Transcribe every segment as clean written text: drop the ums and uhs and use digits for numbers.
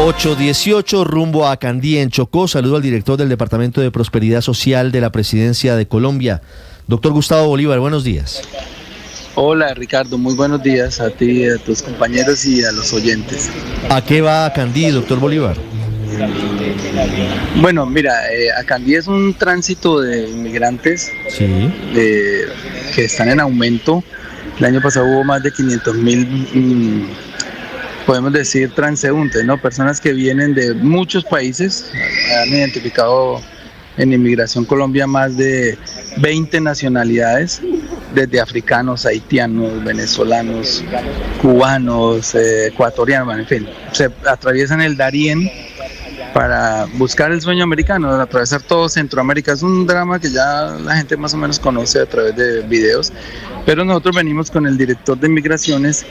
8:18 rumbo a Candía, en Chocó. Saludo al director del Departamento de Prosperidad Social de la Presidencia de Colombia, doctor Gustavo Bolívar. Buenos días. Hola Ricardo, muy buenos días a ti, a tus compañeros y a los oyentes. ¿A qué va a Candía, doctor Bolívar? Bueno, mira, Acandí es un tránsito de inmigrantes que están en aumento. El año pasado hubo más de 500.000, podemos decir, transeúntes, ¿no? Personas que vienen de muchos países. Han identificado en Inmigración Colombia más de 20 nacionalidades, desde africanos, haitianos, venezolanos, cubanos, ecuatorianos, en fin. Se atraviesan el Darién para buscar el sueño americano, atravesar todo Centroamérica. Es un drama que ya la gente más o menos conoce a través de videos, pero nosotros venimos con el director de Migraciones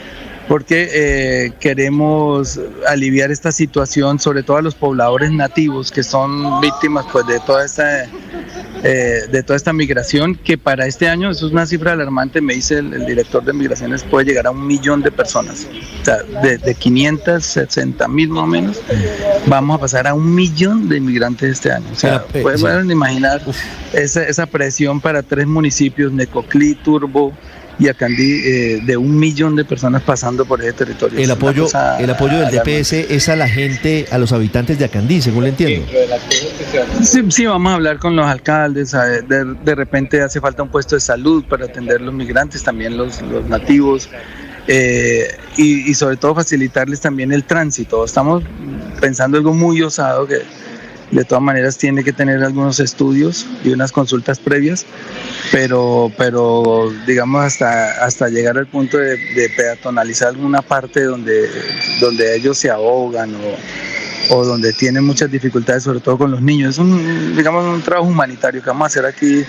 porque queremos aliviar esta situación, sobre todo a los pobladores nativos que son víctimas pues de toda esta migración, que para este año, eso es una cifra alarmante, me dice el director de Migraciones, puede llegar a 1 millón de personas. O sea, de 560.000 más o menos, vamos a pasar a 1 millón de inmigrantes este año. O sea, pueden imaginar esa presión para 3 municipios, Necoclí, Turbo y Acandí, de 1 millón de personas pasando por ese territorio. El apoyo del DPS es a la gente, a los habitantes de Acandí, según le entiendo. Sí, vamos a hablar con los alcaldes. De repente hace falta un puesto de salud para atender los migrantes, también los nativos, y sobre todo facilitarles también el tránsito. Estamos pensando algo muy osado que de todas maneras tiene que tener algunos estudios y unas consultas previas, pero digamos hasta llegar al punto de peatonalizar alguna parte donde ellos se ahogan o donde tienen muchas dificultades, sobre todo con los niños. Es un trabajo humanitario que vamos a hacer aquí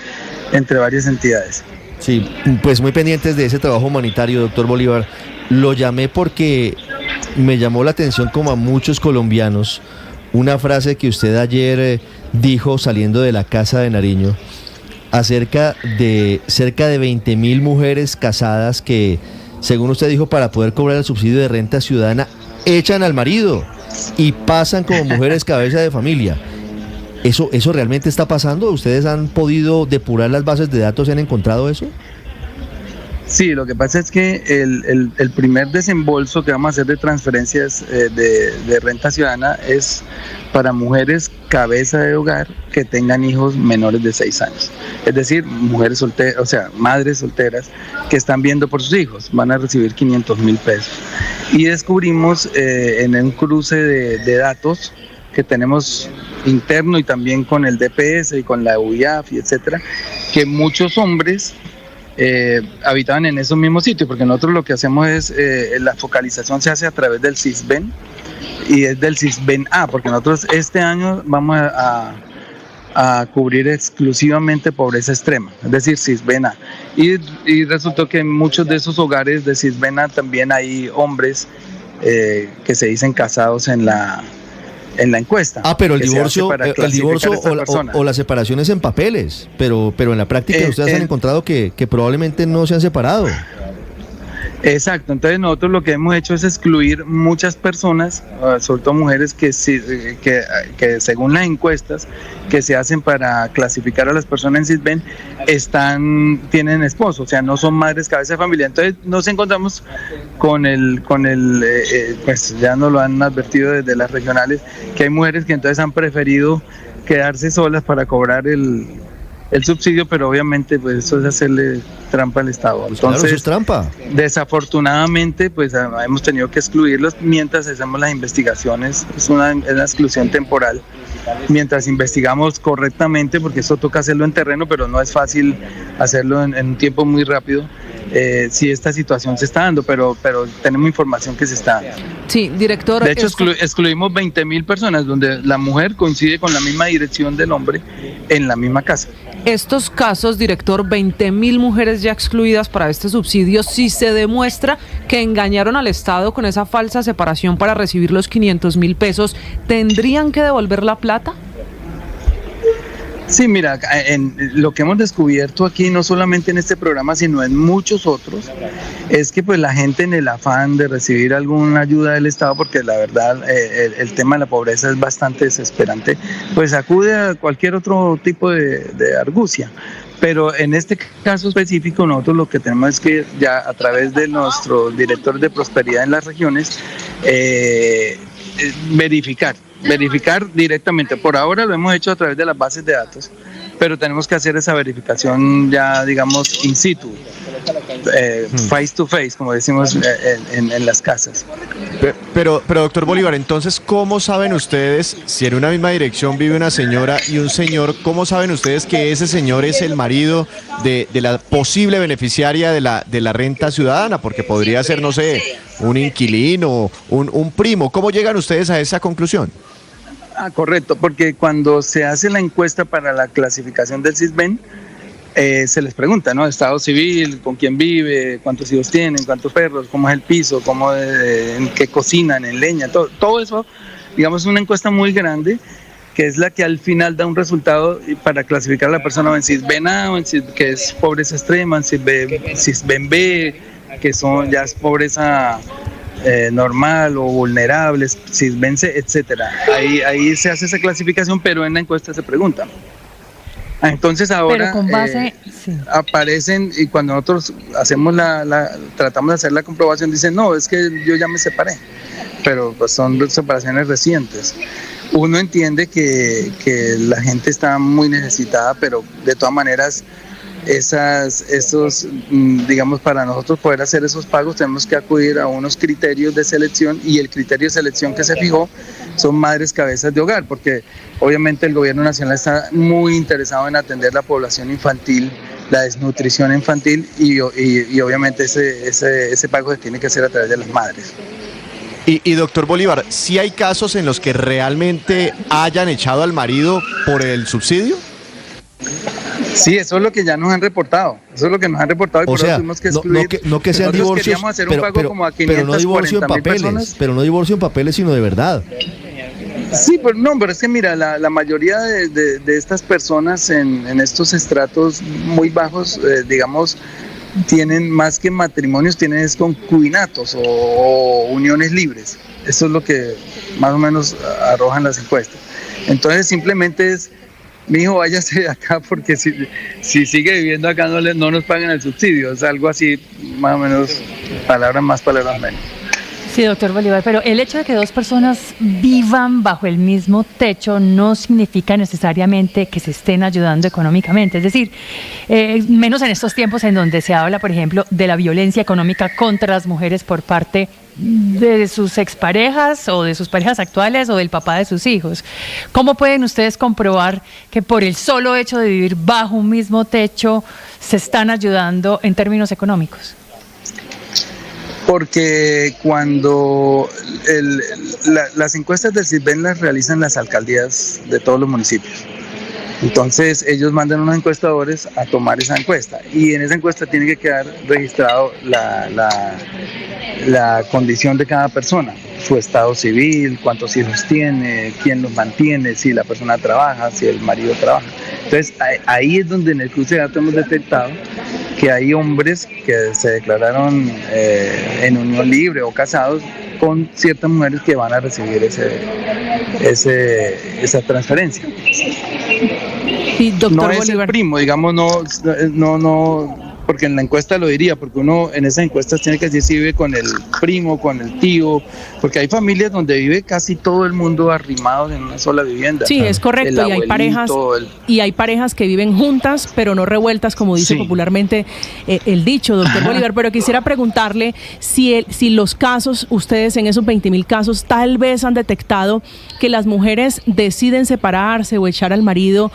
entre varias entidades. Sí, pues muy pendientes de ese trabajo humanitario, doctor Bolívar. Lo llamé porque me llamó la atención, como a muchos colombianos, una frase que usted ayer dijo saliendo de la Casa de Nariño acerca de cerca de 20.000 mujeres casadas que, según usted dijo, para poder cobrar el subsidio de renta ciudadana, echan al marido y pasan como mujeres cabeza de familia. ¿Eso realmente está pasando? ¿Ustedes han podido depurar las bases de datos y han encontrado eso? Sí, lo que pasa es que el primer desembolso que vamos a hacer de transferencias de renta ciudadana es para mujeres cabeza de hogar que tengan hijos menores de 6 años. Es decir, mujeres solteras, o sea, madres solteras que están viendo por sus hijos, van a recibir 500.000 pesos. Y descubrimos en un cruce de datos que tenemos interno y también con el DPS y con la UIAF y etcétera, que muchos hombres habitaban en esos mismos sitios, porque nosotros lo que hacemos es, la focalización se hace a través del CISBEN, y es del CISBEN A, porque nosotros este año vamos a cubrir exclusivamente pobreza extrema, es decir, CISBEN A, y resultó que en muchos de esos hogares de CISBEN A también hay hombres que se dicen casados en la encuesta. Pero el divorcio o la separación es en papeles, pero en la práctica ustedes han encontrado que probablemente no se han separado. Exacto, entonces nosotros lo que hemos hecho es excluir muchas personas, sobre todo mujeres que según las encuestas que se hacen para clasificar a las personas en CISBEN tienen esposo, o sea, no son madres cabeza de familia. Entonces nos encontramos con pues ya nos lo han advertido desde las regionales, que hay mujeres que entonces han preferido quedarse solas para cobrar el subsidio, pero obviamente pues eso es hacerle trampa al Estado. Entonces, claro, eso es trampa. Desafortunadamente pues hemos tenido que excluirlos mientras hacemos las investigaciones. Es una exclusión temporal mientras investigamos correctamente, porque eso toca hacerlo en terreno, pero no es fácil hacerlo en un tiempo muy rápido. Si esta situación se está dando, pero tenemos información que se está dando. Sí, director. De hecho, excluimos 20.000 personas donde la mujer coincide con la misma dirección del hombre en la misma casa. Estos casos, director, 20.000 mujeres ya excluidas para este subsidio, si se demuestra que engañaron al Estado con esa falsa separación para recibir los 500.000 pesos, ¿tendrían que devolver la plata? Sí, mira, lo que hemos descubierto aquí, no solamente en este programa, sino en muchos otros, es que pues la gente en el afán de recibir alguna ayuda del Estado, porque la verdad el tema de la pobreza es bastante desesperante, pues acude a cualquier otro tipo de argucia. Pero en este caso específico nosotros lo que tenemos es que ya a través de nuestro director de prosperidad en las regiones, verificar directamente. Por ahora lo hemos hecho a través de las bases de datos, pero tenemos que hacer esa verificación ya, digamos, in situ, face to face, como decimos en las casas. Pero doctor Bolívar, entonces, ¿cómo saben ustedes, si en una misma dirección vive una señora y un señor, cómo saben ustedes que ese señor es el marido de la posible beneficiaria de la renta ciudadana? Porque podría ser, no sé, un inquilino, un primo. ¿Cómo llegan ustedes a esa conclusión? Correcto, porque cuando se hace la encuesta para la clasificación del SISBEN, se les pregunta, ¿no? Estado civil, con quién vive, cuántos hijos tienen, cuántos perros, cómo es el piso, en qué cocinan, en leña, todo eso, digamos, es una encuesta muy grande, que es la que al final da un resultado para clasificar a la persona en SISBEN A, o en que es pobreza extrema, en SISBEN B, que ya es pobreza normal o vulnerables, SISBEN C, etcétera. Ahí se hace esa clasificación, pero en la encuesta se pregunta. Entonces ahora con base, sí, aparecen, y cuando nosotros hacemos tratamos de hacer la comprobación, dicen, no, es que yo ya me separé, pero pues son separaciones recientes. Uno entiende que la gente está muy necesitada, pero de todas maneras digamos, para nosotros poder hacer esos pagos tenemos que acudir a unos criterios de selección, y el criterio de selección que se fijó son madres cabezas de hogar, porque obviamente el gobierno nacional está muy interesado en atender la población infantil, la desnutrición infantil, y obviamente ese pago se tiene que hacer a través de las madres. Y doctor Bolívar, ¿sí hay casos en los que realmente hayan echado al marido por el subsidio? Sí, eso es lo que ya nos han reportado. Y por eso tuvimos que excluir. No que sean divorcios, queríamos hacer un pago como a 540,000 personas. Pero no divorcio en papeles, sino de verdad. Sí, pero es que mira, la mayoría de estas personas en estos estratos muy bajos, digamos, tienen más que matrimonios, tienen concubinatos o uniones libres. Eso es lo que más o menos arrojan las encuestas. Entonces simplemente es: mi hijo, váyase de acá, porque si sigue viviendo acá no nos pagan el subsidio. Es algo así, más o menos, palabras más, palabras menos. Sí, doctor Bolívar, pero el hecho de que dos personas vivan bajo el mismo techo no significa necesariamente que se estén ayudando económicamente. Es decir, menos en estos tiempos en donde se habla, por ejemplo, de la violencia económica contra las mujeres por parte de sus exparejas o de sus parejas actuales o del papá de sus hijos. ¿Cómo pueden ustedes comprobar que por el solo hecho de vivir bajo un mismo techo se están ayudando en términos económicos? Porque cuando las encuestas del SISBEN las realizan las alcaldías de todos los municipios. Entonces ellos mandan unos encuestadores a tomar esa encuesta, y en esa encuesta tiene que quedar registrado la condición de cada persona, su estado civil, cuántos hijos tiene, quién los mantiene, si la persona trabaja, si el marido trabaja. Entonces ahí es donde en el cruce de datos hemos detectado que hay hombres que se declararon en unión libre o casados con ciertas mujeres que van a recibir esa transferencia. Sí, doctor no es Bolívar. El primo, digamos, no, porque en la encuesta lo diría, porque uno en esas encuestas tiene que decir si vive con el primo, con el tío, porque hay familias donde vive casi todo el mundo arrimado en una sola vivienda. Sí, es correcto, y hay parejas que viven juntas, pero no revueltas, como dice popularmente el dicho, doctor Bolívar. Pero quisiera preguntarle si los casos, ustedes en esos 20,000 casos, tal vez han detectado que las mujeres deciden separarse o echar al marido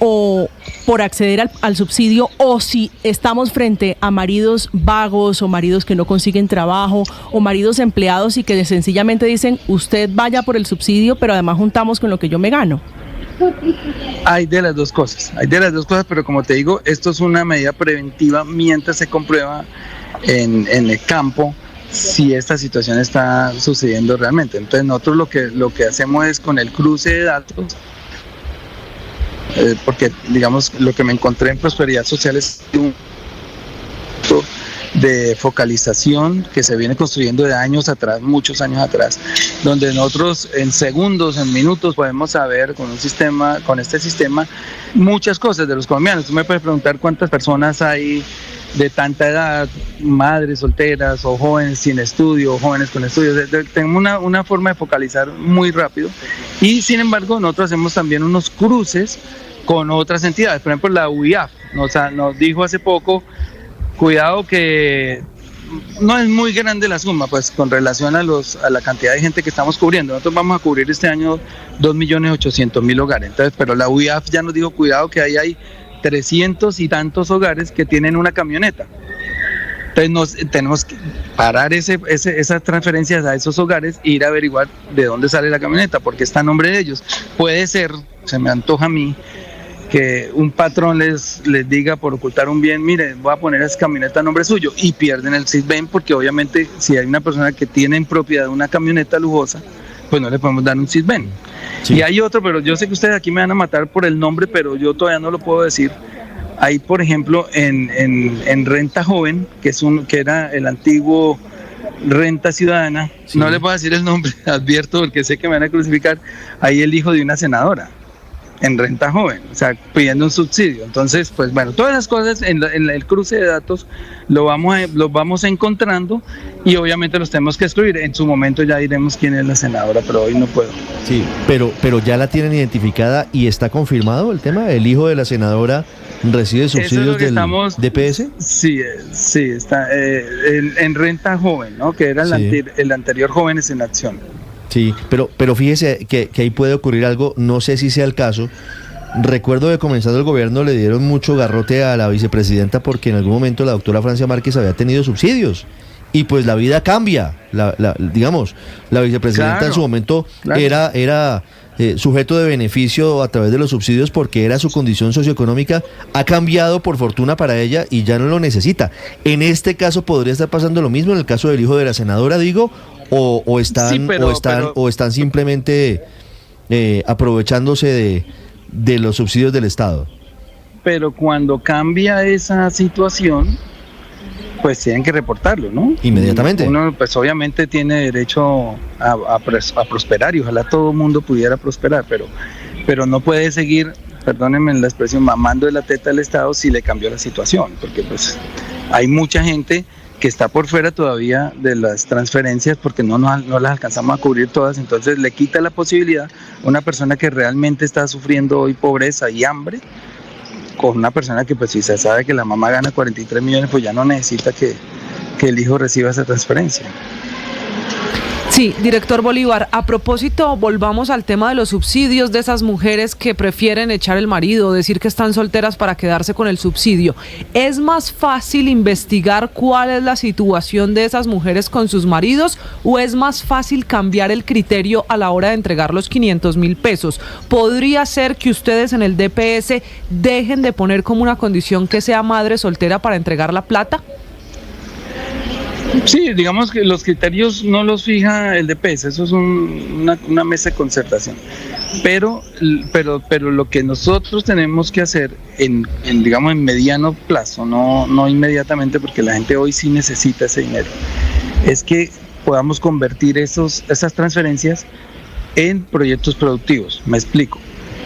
o por acceder al subsidio, o si estamos frente a maridos vagos o maridos que no consiguen trabajo o maridos empleados y que sencillamente dicen: usted vaya por el subsidio, pero además juntamos con lo que yo me gano. Hay de las dos cosas, pero como te digo, esto es una medida preventiva mientras se comprueba en el campo si esta situación está sucediendo realmente. Entonces nosotros lo que hacemos es, con el cruce de datos, porque digamos lo que me encontré en Prosperidad Social es un de focalización que se viene construyendo de años atrás, muchos años atrás, donde nosotros en segundos, en minutos podemos saber con este sistema muchas cosas de los colombianos. Tú me puedes preguntar cuántas personas hay de tanta edad, madres solteras o jóvenes sin estudio, o jóvenes con estudios. Tenemos una forma de focalizar muy rápido y sin embargo nosotros hacemos también unos cruces con otras entidades. Por ejemplo, la UIAF nos dijo hace poco: cuidado que no es muy grande la suma, pues con relación a la cantidad de gente que estamos cubriendo. Nosotros vamos a cubrir este año 2.800.000 hogares. Entonces, pero la UIAF ya nos dijo: cuidado que ahí hay 300 y tantos hogares que tienen una camioneta. Entonces tenemos que parar esas transferencias a esos hogares e ir a averiguar de dónde sale la camioneta, porque está a nombre de ellos. Puede ser, se me antoja a mí, que un patrón les diga por ocultar un bien: mire, voy a poner esa camioneta a nombre suyo, y pierden el SISBEN, porque obviamente si hay una persona que tiene en propiedad una camioneta lujosa, pues no le podemos dar un SISBEN. Sí. Y hay otro, pero yo sé que ustedes aquí me van a matar por el nombre, pero yo todavía no lo puedo decir. Hay, por ejemplo, en Renta Joven, que era el antiguo Renta Ciudadana, sí. No les voy a decir el nombre, advierto, porque sé que me van a crucificar. Ahí el hijo de una senadora, en Renta Joven, o sea, pidiendo un subsidio. Entonces, pues bueno, todas las cosas en el cruce de datos los vamos encontrando, y obviamente los tenemos que excluir. En su momento ya diremos quién es la senadora, pero hoy no puedo. Sí, pero ya la tienen identificada y está confirmado el tema. ¿El hijo de la senadora recibe subsidios del DPS? Sí, está en Renta Joven, ¿no? Que era el anterior Jóvenes en Acción. Sí, pero fíjese que ahí puede ocurrir algo, no sé si sea el caso. Recuerdo que comenzando el gobierno le dieron mucho garrote a la vicepresidenta porque en algún momento la doctora Francia Márquez había tenido subsidios. Y pues la vida cambia, digamos, la vicepresidenta en su momento era sujeto de beneficio a través de los subsidios porque era su condición socioeconómica, ha cambiado por fortuna para ella y ya no lo necesita. En este caso podría estar pasando lo mismo en el caso del hijo de la senadora, digo, o están simplemente aprovechándose de los subsidios del Estado. Pero cuando cambia esa situación, pues tienen que reportarlo, ¿no? Inmediatamente. Uno pues obviamente tiene derecho a prosperar, y ojalá todo el mundo pudiera prosperar, pero no puede seguir, perdónenme la expresión, mamando de la teta del Estado si le cambió la situación, porque pues hay mucha gente que está por fuera todavía de las transferencias porque no las alcanzamos a cubrir todas. Entonces le quita la posibilidad a una persona que realmente está sufriendo hoy pobreza y hambre, con una persona que pues si se sabe que la mamá gana 43 millones, pues ya no necesita que el hijo reciba esa transferencia. Sí, director Bolívar, a propósito, volvamos al tema de los subsidios de esas mujeres que prefieren echar el marido, decir que están solteras para quedarse con el subsidio. ¿Es más fácil investigar cuál es la situación de esas mujeres con sus maridos, o es más fácil cambiar el criterio a la hora de entregar los 500.000 pesos? ¿Podría ser que ustedes en el DPS dejen de poner como una condición que sea madre soltera para entregar la plata? Sí, digamos que los criterios no los fija el DPS, eso es una mesa de concertación. Pero lo que nosotros tenemos que hacer en mediano plazo, no inmediatamente, porque la gente hoy sí necesita ese dinero, es que podamos convertir esas transferencias en proyectos productivos. Me explico.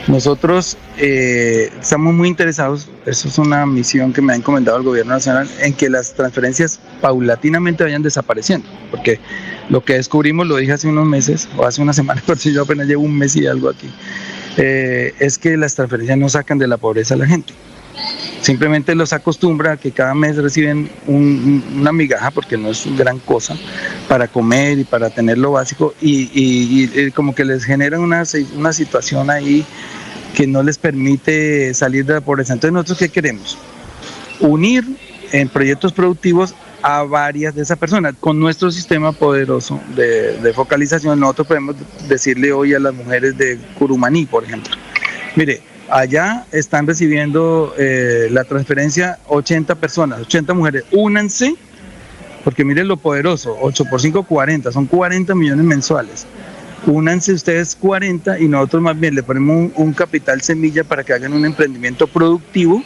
Nosotros estamos muy interesados, eso es una misión que me ha encomendado el gobierno nacional, en que las transferencias paulatinamente vayan desapareciendo, porque lo que descubrimos, lo dije hace unos meses o hace una semana, pero si yo apenas llevo un mes y algo aquí, es que las transferencias no sacan de la pobreza a la gente. Simplemente los acostumbra a que cada mes reciben una migaja, porque no es gran cosa, para comer y para tener lo básico, y como que les generan una situación ahí que no les permite salir de la pobreza. Entonces, ¿nosotros qué queremos? Unir en proyectos productivos a varias de esas personas. Con nuestro sistema poderoso de focalización, nosotros podemos decirle hoy a las mujeres de Curumaní, por ejemplo, mire, allá están recibiendo la transferencia 80 personas, 80 mujeres, únanse, porque miren lo poderoso, 8 por 5, 40, son 40 millones mensuales. únanse ustedes 40 y nosotros más bien le ponemos un capital semilla para que hagan un emprendimiento productivo,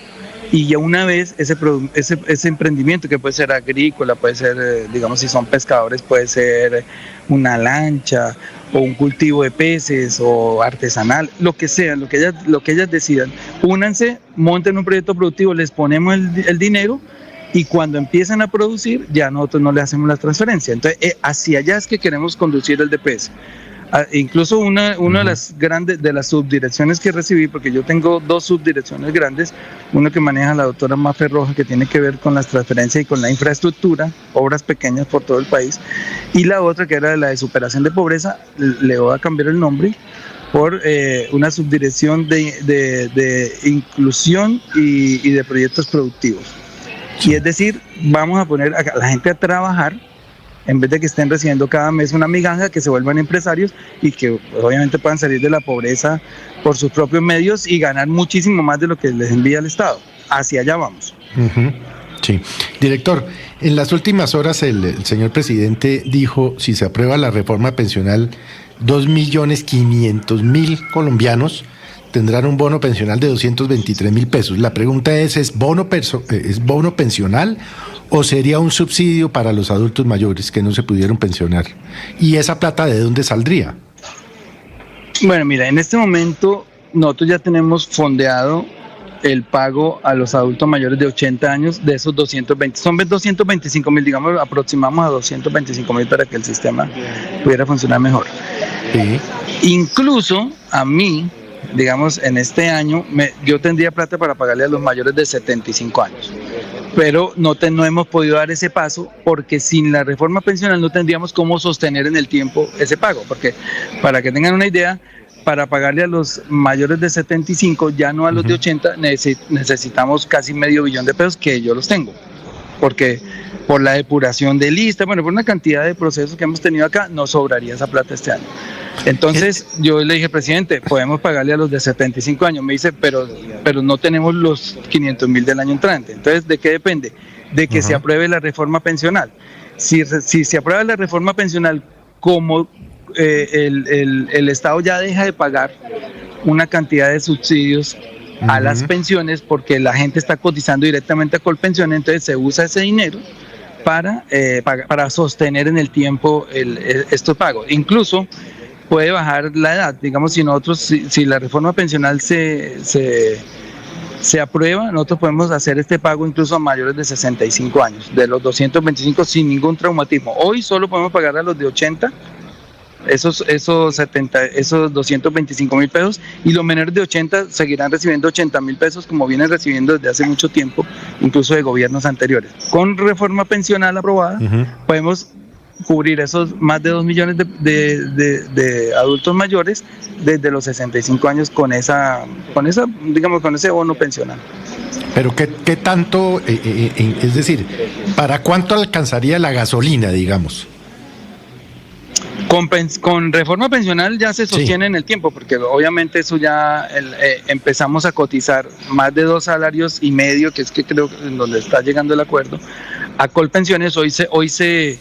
y ya una vez ese emprendimiento, que puede ser agrícola, puede ser, digamos, si son pescadores, puede ser una lancha o un cultivo de peces o artesanal, lo que sea, lo que ellas decidan, únanse, monten un proyecto productivo, les ponemos el dinero, y cuando empiezan a producir ya nosotros no le hacemos la transferencia. Entonces hacia allá es que queremos conducir el DPS. Incluso una de las subdirecciones que recibí, porque yo tengo 2 subdirecciones grandes, uno que maneja la doctora Mafe Roja, que tiene que ver con las transferencias y con la infraestructura, obras pequeñas por todo el país, y la otra, que era la de superación de pobreza, le voy a cambiar el nombre por una subdirección de inclusión y de proyectos productivos. Y es decir, vamos a poner a la gente a trabajar, en vez de que estén recibiendo cada mes una migaja, que se vuelvan empresarios y que obviamente puedan salir de la pobreza por sus propios medios y ganar muchísimo más de lo que les envía el Estado. Hacia allá vamos. Sí. Director, en las últimas horas el señor presidente dijo, si se aprueba la reforma pensional, 2.500.000 colombianos tendrán un bono pensional de 223.000 pesos. La pregunta ¿es bono pensional o sería un subsidio para los adultos mayores que no se pudieron pensionar? ¿Y esa plata de dónde saldría? Bueno, mira, en este momento nosotros ya tenemos fondeado el pago a los adultos mayores de 80 años de esos 225.000, digamos, aproximamos a 225.000 para que el sistema pudiera funcionar mejor. Sí. Incluso a mí, digamos, en este año yo tendría plata para pagarle a los mayores de 75 años, pero no hemos podido dar ese paso, porque sin la reforma pensional no tendríamos cómo sostener en el tiempo ese pago, porque para que tengan una idea, para pagarle a los mayores de 75, ya no a los de 80, necesitamos casi $500 millón de pesos, que yo los tengo, porque por la depuración de lista, bueno, por una cantidad de procesos que hemos tenido acá, nos sobraría esa plata este año. Entonces yo le dije, presidente, podemos pagarle a los de 75 años. Me dice, pero no tenemos los 500.000 del año entrante. Entonces, ¿de qué depende? De que se apruebe la reforma pensional. Si se aprueba la reforma pensional, como el Estado ya deja de pagar una cantidad de subsidios a las pensiones, porque la gente está cotizando directamente a Colpensiones, entonces se usa ese dinero para sostener en el tiempo estos pagos. Incluso puede bajar la edad, digamos, si la reforma pensional se aprueba, nosotros podemos hacer este pago incluso a mayores de 65 años, de los 225 sin ningún traumatismo. Hoy solo podemos pagar a los de 80, esos 225.000 pesos, y los menores de 80 seguirán recibiendo 80.000 pesos, como vienen recibiendo desde hace mucho tiempo, incluso de gobiernos anteriores. Con reforma pensional aprobada, podemos cubrir esos más de 2 millones de adultos mayores desde los 65 años con ese bono pensional. Pero ¿qué tanto, es decir, para cuánto alcanzaría la gasolina, digamos? Con reforma pensional ya se sostiene en el tiempo, porque obviamente eso ya empezamos a cotizar más de 2 salarios y medio, que es que creo que en donde está llegando el acuerdo, a Colpensiones. Hoy se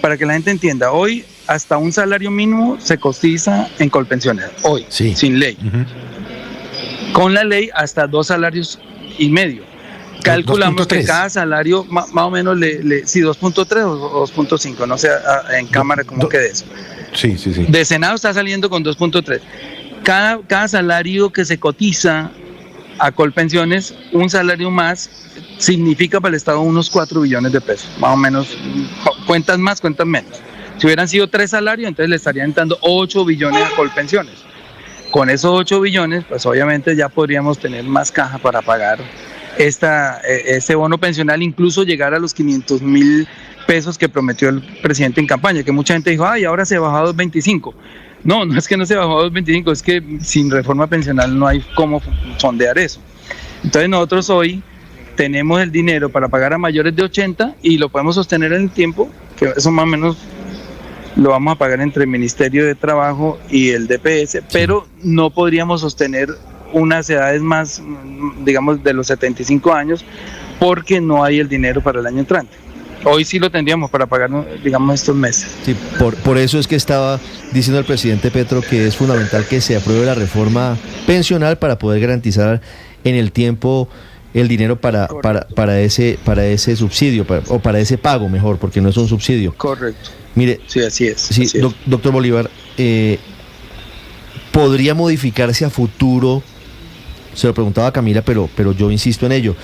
para que la gente entienda, hoy hasta un salario mínimo se cotiza en Colpensiones, hoy, sin ley. Con la ley hasta 2 salarios y medio. Calculamos que cada salario más o menos 2.3 o 2.5, no sé en cámara cómo quede eso. Sí. De Senado está saliendo con 2.3. Cada salario que se cotiza a Colpensiones, un salario más, significa para el Estado unos 4 billones de pesos, más o menos, cuentas más, cuentas menos. Si hubieran sido 3 salarios, entonces le estarían dando 8 billones a Colpensiones. Con esos 8 billones, pues obviamente ya podríamos tener más caja para pagar ese bono pensional, incluso llegar a los 500.000 pesos que prometió el presidente en campaña, que mucha gente dijo, ay, ahora se bajó a 2.25. No es que no se bajó a 2.25, es que sin reforma pensional no hay cómo sondear eso. Entonces nosotros hoy tenemos el dinero para pagar a mayores de 80 y lo podemos sostener en el tiempo, que eso más o menos lo vamos a pagar entre el Ministerio de Trabajo y el DPS, pero no podríamos sostener unas edades más, digamos, de los 75 años, porque no hay el dinero para el año entrante. Hoy sí lo tendríamos para pagar, digamos, estos meses. Sí, por eso es que estaba diciendo el presidente Petro que es fundamental que se apruebe la reforma pensional para poder garantizar en el tiempo el dinero para ese subsidio, o para ese pago mejor, porque no es un subsidio. Correcto. Mire, sí, así es. Sí, así es. Doctor Bolívar, ¿podría modificarse a futuro? Se lo preguntaba a Camila, pero yo insisto en ello.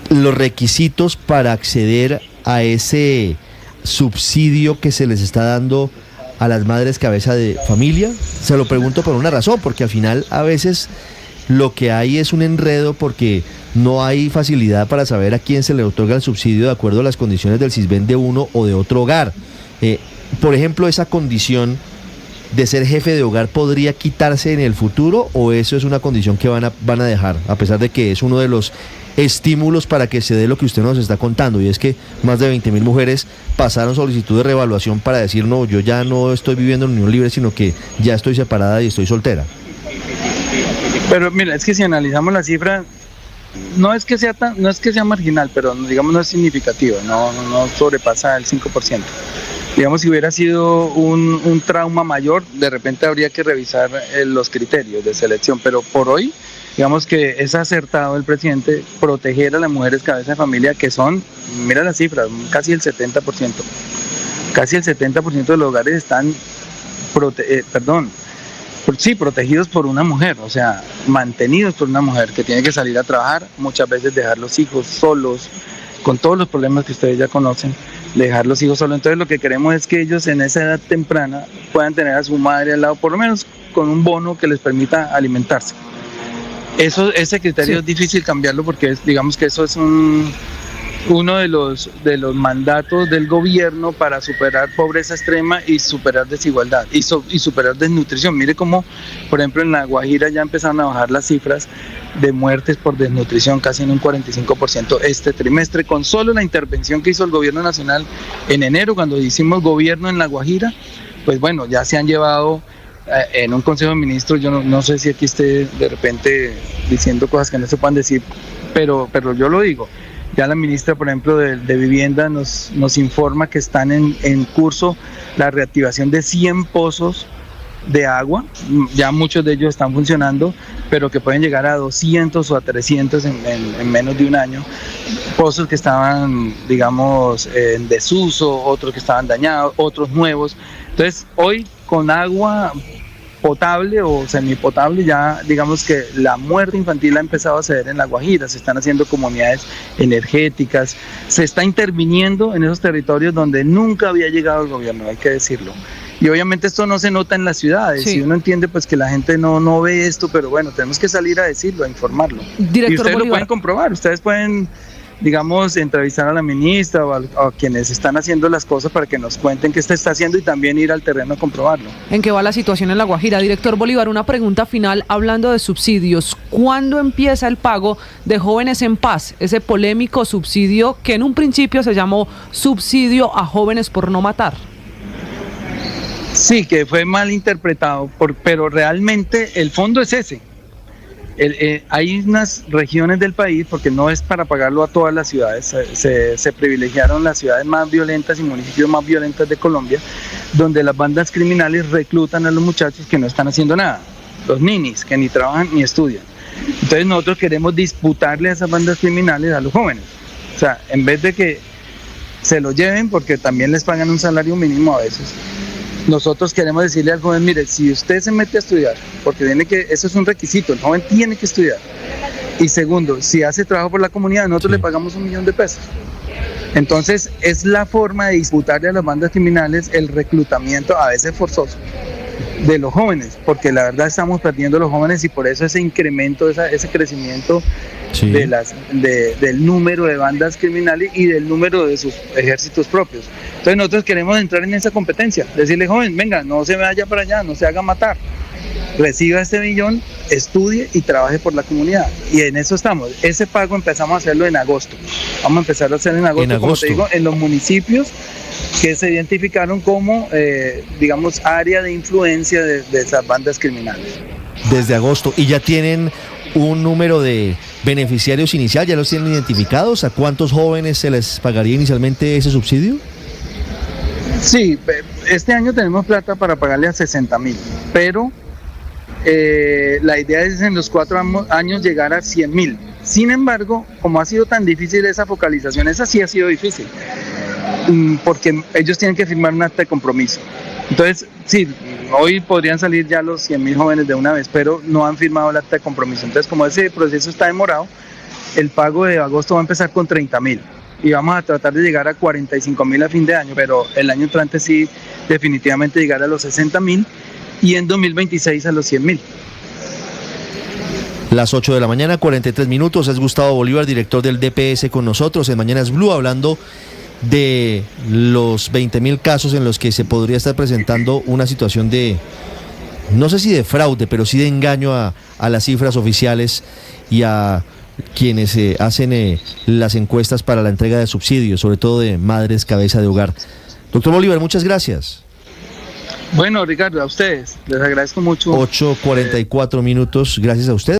Los requisitos para acceder a ese subsidio que se les está dando a las madres cabeza de familia, se lo pregunto por una razón, porque al final a veces lo que hay es un enredo porque no hay facilidad para saber a quién se le otorga el subsidio de acuerdo a las condiciones del Sisbén de uno o de otro hogar. Por ejemplo, esa condición de ser jefe de hogar podría quitarse en el futuro, o eso es una condición que van a dejar, a pesar de que es uno de los estímulos para que se dé lo que usted nos está contando, y es que más de 20,000 mujeres pasaron solicitud de reevaluación para decir no, yo ya no estoy viviendo en unión libre, sino que ya estoy separada y estoy soltera. Pero mira, es que si analizamos la cifra, no es que sea marginal, pero digamos no es significativa, no sobrepasa el 5%. Digamos, si hubiera sido un trauma mayor, de repente habría que revisar los criterios de selección, pero por hoy, digamos que es acertado el presidente proteger a las mujeres cabeza de familia, que son, mira las cifras, casi el 70%. Casi el 70% de los hogares están protegidos por una mujer, o sea, mantenidos por una mujer que tiene que salir a trabajar, muchas veces dejar los hijos solos, con todos los problemas que ustedes ya conocen, dejar los hijos solos. Entonces lo que queremos es que ellos en esa edad temprana puedan tener a su madre al lado, por lo menos con un bono que les permita alimentarse. Ese criterio es difícil cambiarlo porque digamos que eso es uno de los mandatos del gobierno para superar pobreza extrema y superar desigualdad y superar desnutrición. Mire cómo, por ejemplo, en La Guajira ya empezaron a bajar las cifras de muertes por desnutrición casi en un 45% este trimestre, con solo la intervención que hizo el gobierno nacional en enero, cuando hicimos gobierno en La Guajira. Pues bueno, ya se han llevado en un consejo de ministros, yo no sé si aquí esté de repente diciendo cosas que no se puedan decir, pero yo lo digo. Ya la ministra, por ejemplo, de Vivienda nos informa que están en curso la reactivación de 100 pozos de agua, ya muchos de ellos están funcionando, pero que pueden llegar a 200 o a 300 en menos de un año. Pozos que estaban, digamos, en desuso, otros que estaban dañados, otros nuevos. Entonces, hoy con agua potable o semipotable, ya digamos que la muerte infantil ha empezado a ceder en La Guajira, se están haciendo comunidades energéticas, se está interviniendo en esos territorios donde nunca había llegado el gobierno, hay que decirlo. Y obviamente esto no se nota en las ciudades, sí. Si uno entiende pues que la gente no ve esto, pero bueno, tenemos que salir a decirlo, a informarlo. Director y ustedes Bolívar. Lo pueden comprobar, ustedes pueden, digamos, entrevistar a la ministra o a quienes están haciendo las cosas para que nos cuenten qué se está haciendo y también ir al terreno a comprobarlo. ¿En qué va la situación en La Guajira? Director Bolívar, una pregunta final hablando de subsidios. ¿Cuándo empieza el pago de Jóvenes en Paz? Ese polémico subsidio que en un principio se llamó Subsidio a Jóvenes por No Matar. Sí, que fue mal interpretado, pero realmente el fondo es ese. Hay unas regiones del país, porque no es para pagarlo a todas las ciudades, se privilegiaron las ciudades más violentas y municipios más violentos de Colombia, donde las bandas criminales reclutan a los muchachos que no están haciendo nada, los ninis, que ni trabajan ni estudian. Entonces nosotros queremos disputarle a esas bandas criminales a los jóvenes. O sea, en vez de que se lo lleven, porque también les pagan un salario mínimo a veces, nosotros queremos decirle al joven, mire, si usted se mete a estudiar, porque eso es un requisito, el joven tiene que estudiar. Y segundo, si hace trabajo por la comunidad, nosotros le pagamos $1.000.000. Entonces, es la forma de disputarle a las bandas criminales el reclutamiento, a veces forzoso, de los jóvenes, porque la verdad estamos perdiendo a los jóvenes y por eso ese incremento, ese crecimiento del número de bandas criminales y del número de sus ejércitos propios. Entonces nosotros queremos entrar en esa competencia, decirle, joven, venga, no se vaya para allá, no se haga matar, reciba este millón, estudie y trabaje por la comunidad. Y en eso estamos. Ese pago empezamos a hacerlo en agosto. Vamos a empezar a hacer en agosto, como te digo, en los municipios que se identificaron como, digamos, área de influencia de esas bandas criminales. Desde agosto. ¿Y ya tienen un número de beneficiarios inicial? ¿Ya los tienen identificados? ¿A cuántos jóvenes se les pagaría inicialmente ese subsidio? Sí, este año tenemos plata para pagarle a 60.000, pero la idea es en los 4 años llegar a 100.000. Sin embargo, como ha sido tan difícil esa focalización, esa sí ha sido difícil, porque ellos tienen que firmar un acta de compromiso. Entonces, sí, hoy podrían salir ya los 100.000 jóvenes de una vez, pero no han firmado el acta de compromiso. Entonces, como ese proceso está demorado, el pago de agosto va a empezar con 30.000 y vamos a tratar de llegar a 45.000 a fin de año, pero el año entrante sí, definitivamente llegar a los 60.000 y en 2026 a los 100.000. Las 8 de la mañana, 43 minutos. Es Gustavo Bolívar, director del DPS, con nosotros en Mañanas Blue, hablando de los 20.000 casos en los que se podría estar presentando una situación de, no sé si de fraude, pero sí de engaño a las cifras oficiales y a quienes hacen las encuestas para la entrega de subsidios, sobre todo de madres cabeza de hogar. Doctor Bolívar, muchas gracias. Bueno, Ricardo, a ustedes, les agradezco mucho. 8:44 minutos, gracias a usted.